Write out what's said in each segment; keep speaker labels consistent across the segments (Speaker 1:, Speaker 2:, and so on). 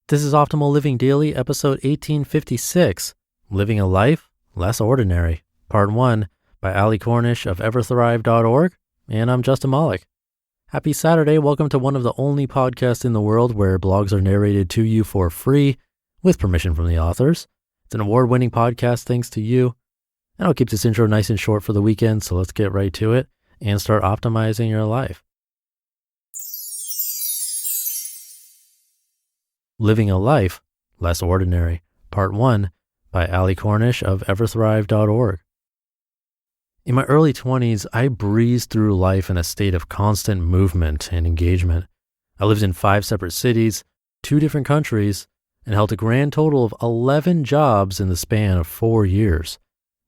Speaker 1: This is Optimal Living Daily, episode 1856, Living a Life Less Ordinary, Part 1, by Cornish of Everthrive.org, and I'm Justin Malik. Happy Saturday. Welcome to one of the only podcasts in the world where blogs are narrated to you for free, with permission from the authors. It's an award-winning podcast thanks to you, and I'll keep this intro nice and short for the weekend, so let's get right to it and start optimizing your life. Living a Life Less Ordinary, Part 1, by Cornish of Everthrive.org. In my early 20s, I breezed through life in a state of constant movement and engagement. I lived in 5 separate cities, 2 different countries, and held a grand total of 11 jobs in the span of 4 years.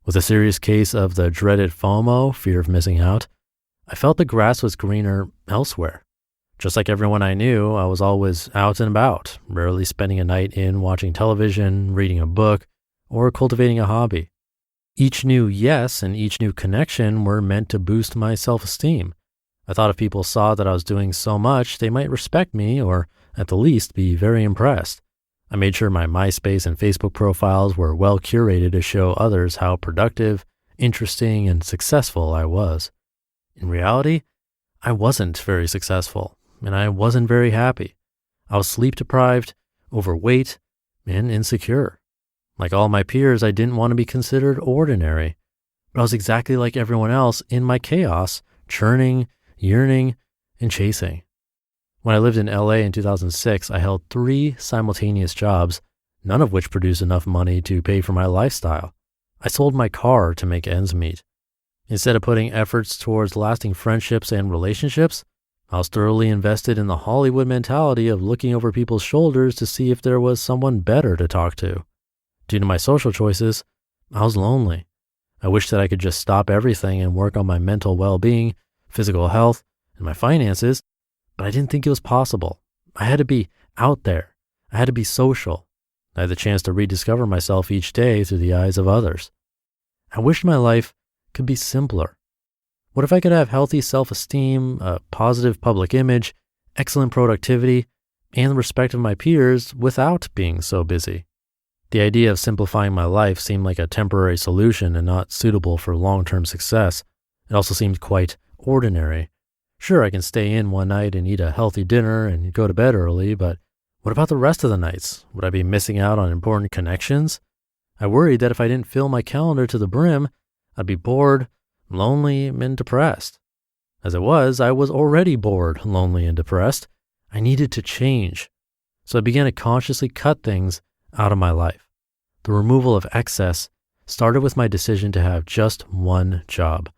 Speaker 1: With a serious case of the dreaded FOMO, fear of missing out, I felt the grass was greener elsewhere. Just like everyone I knew, I was always out and about, rarely spending a night in watching television, reading a book, or cultivating a hobby. Each new yes and each new connection were meant to boost my self-esteem. I thought if people saw that I was doing so much, they might respect me or at the least be very impressed. I made sure my MySpace and Facebook profiles were well curated to show others how productive, interesting, and successful I was. In reality, I wasn't very successful. And I wasn't very happy. I was sleep deprived, overweight, and insecure. Like all my peers, I didn't want to be considered ordinary. But I was exactly like everyone else in my chaos, churning, yearning, and chasing. When I lived in LA in 2006, I held 3 simultaneous jobs, none of which produced enough money to pay for my lifestyle. I sold my car to make ends meet. Instead of putting efforts towards lasting friendships and relationships, I was thoroughly invested in the Hollywood mentality of looking over people's shoulders to see if there was someone better to talk to. Due to my social choices, I was lonely. I wished that I could just stop everything and work on my mental well-being, physical health, and my finances, but I didn't think it was possible. I had to be out there. I had to be social. I had the chance to rediscover myself each day through the eyes of others. I wished my life could be simpler. What if I could have healthy self-esteem, a positive public image, excellent productivity, and the respect of my peers without being so busy? The idea of simplifying my life seemed like a temporary solution and not suitable for long-term success. It also seemed quite ordinary. Sure, I can stay in one night and eat a healthy dinner and go to bed early, but what about the rest of the nights? Would I be missing out on important connections? I worried that if I didn't fill my calendar to the brim, I'd be bored, lonely, and depressed. As it was, I was already bored, lonely, and depressed. I needed to change. So I began to consciously cut things out of my life. The removal of excess started with my decision to have just one job.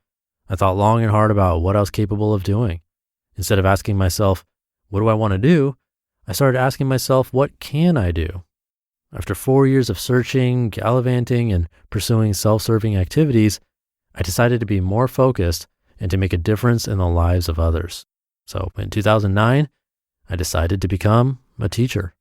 Speaker 1: I thought long and hard about what I was capable of doing. Instead of asking myself, what do I want to do? I started asking myself, what can I do? After 4 years of searching, gallivanting, and pursuing self-serving activities, I decided to be more focused and to make a difference in the lives of others. So in 2009, I decided to become a teacher.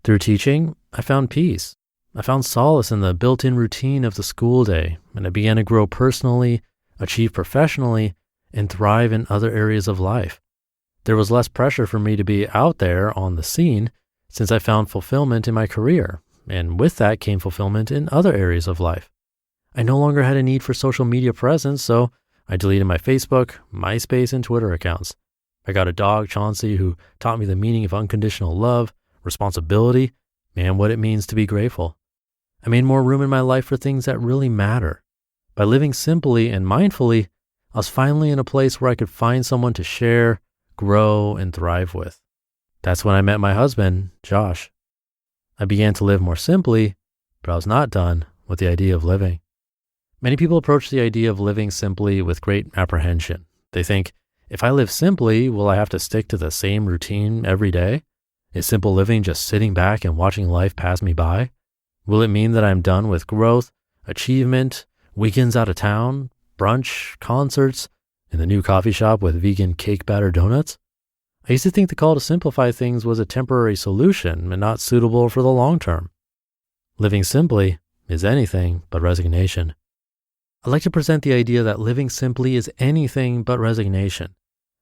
Speaker 1: Through teaching, I found peace. I found solace in the built-in routine of the school day, and I began to grow personally, achieve professionally, and thrive in other areas of life. There was less pressure for me to be out there on the scene since I found fulfillment in my career, and with that came fulfillment in other areas of life. I no longer had a need for social media presence, so I deleted my Facebook, MySpace, and Twitter accounts. I got a dog, Chauncey, who taught me the meaning of unconditional love, responsibility, and what it means to be grateful. I made more room in my life for things that really matter. By living simply and mindfully, I was finally in a place where I could find someone to share, grow, and thrive with. That's when I met my husband, Josh. I began to live more simply, but I was not done with the idea of living. Many people approach the idea of living simply with great apprehension. They think, if I live simply, will I have to stick to the same routine every day? Is simple living just sitting back and watching life pass me by? Will it mean that I'm done with growth, achievement, weekends out of town, brunch, concerts, and the new coffee shop with vegan cake batter donuts? I used to think the call to simplify things was a temporary solution and not suitable for the long term. Living simply is anything but resignation. I'd like to present the idea that living simply is anything but resignation.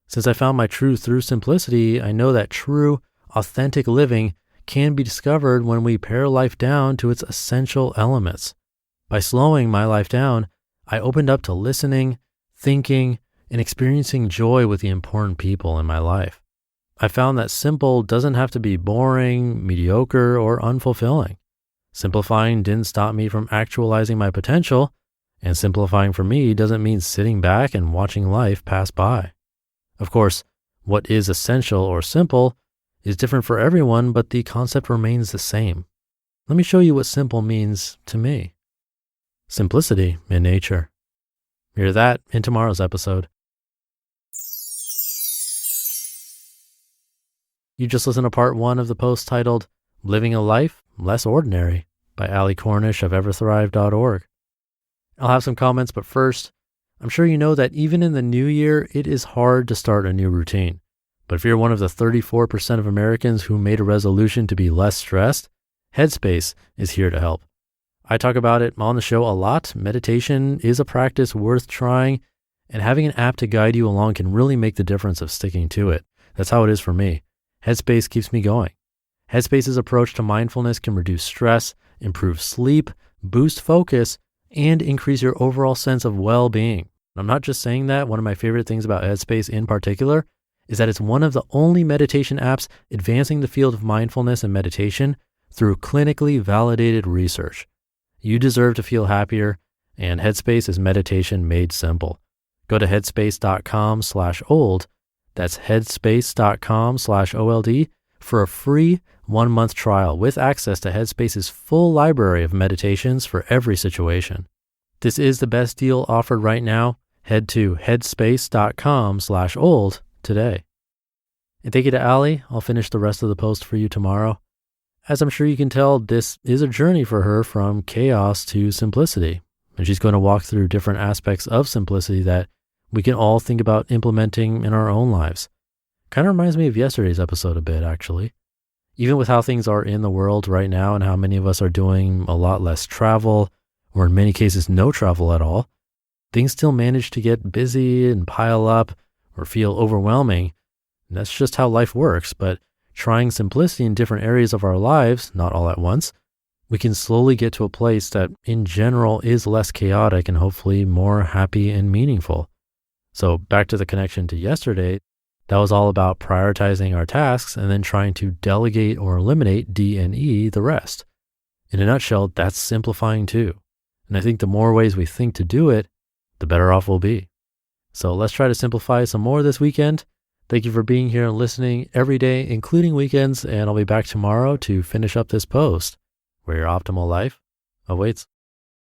Speaker 1: Since I found my truth through simplicity, I know that true, authentic living can be discovered when we pare life down to its essential elements. By slowing my life down, I opened up to listening, thinking, and experiencing joy with the important people in my life. I found that simple doesn't have to be boring, mediocre, or unfulfilling. Simplifying didn't stop me from actualizing my potential, and simplifying for me doesn't mean sitting back and watching life pass by. Of course, what is essential or simple is different for everyone, but the concept remains the same. Let me show you what simple means to me. Simplicity in nature. Hear that in tomorrow's episode. You just listened to part 1 of the post titled Living a Life Less Ordinary by Cornish of Everthrive.org. I'll have some comments, but first, I'm sure you know that even in the new year, it is hard to start a new routine. But if you're one of the 34% of Americans who made a resolution to be less stressed, Headspace is here to help. I talk about it on the show a lot. Meditation is a practice worth trying, and having an app to guide you along can really make the difference of sticking to it. That's how it is for me. Headspace keeps me going. Headspace's approach to mindfulness can reduce stress, improve sleep, boost focus, and increase your overall sense of well-being. I'm not just saying that. One of my favorite things about Headspace in particular is that it's one of the only meditation apps advancing the field of mindfulness and meditation through clinically validated research. You deserve to feel happier, and Headspace is meditation made simple. Go to headspace.com/old. That's headspace.com/OLD for a free 1-month trial with access to Headspace's full library of meditations for every situation. This is the best deal offered right now. Head to headspace.com/old today. And thank you to Allie. I'll finish the rest of the post for you tomorrow. As I'm sure you can tell, this is a journey for her from chaos to simplicity. And she's going to walk through different aspects of simplicity that we can all think about implementing in our own lives. Kind of reminds me of yesterday's episode a bit, actually. Even with how things are in the world right now and how many of us are doing a lot less travel, or in many cases no travel at all, things still manage to get busy and pile up or feel overwhelming. And that's just how life works. But trying simplicity in different areas of our lives, not all at once, we can slowly get to a place that in general is less chaotic and hopefully more happy and meaningful. So back to the connection to yesterday, that was all about prioritizing our tasks and then trying to delegate or eliminate D and E, the rest. In a nutshell, that's simplifying too. And I think the more ways we think to do it, the better off we'll be. So let's try to simplify some more this weekend. Thank you for being here and listening every day, including weekends, and I'll be back tomorrow to finish up this post where your optimal life awaits.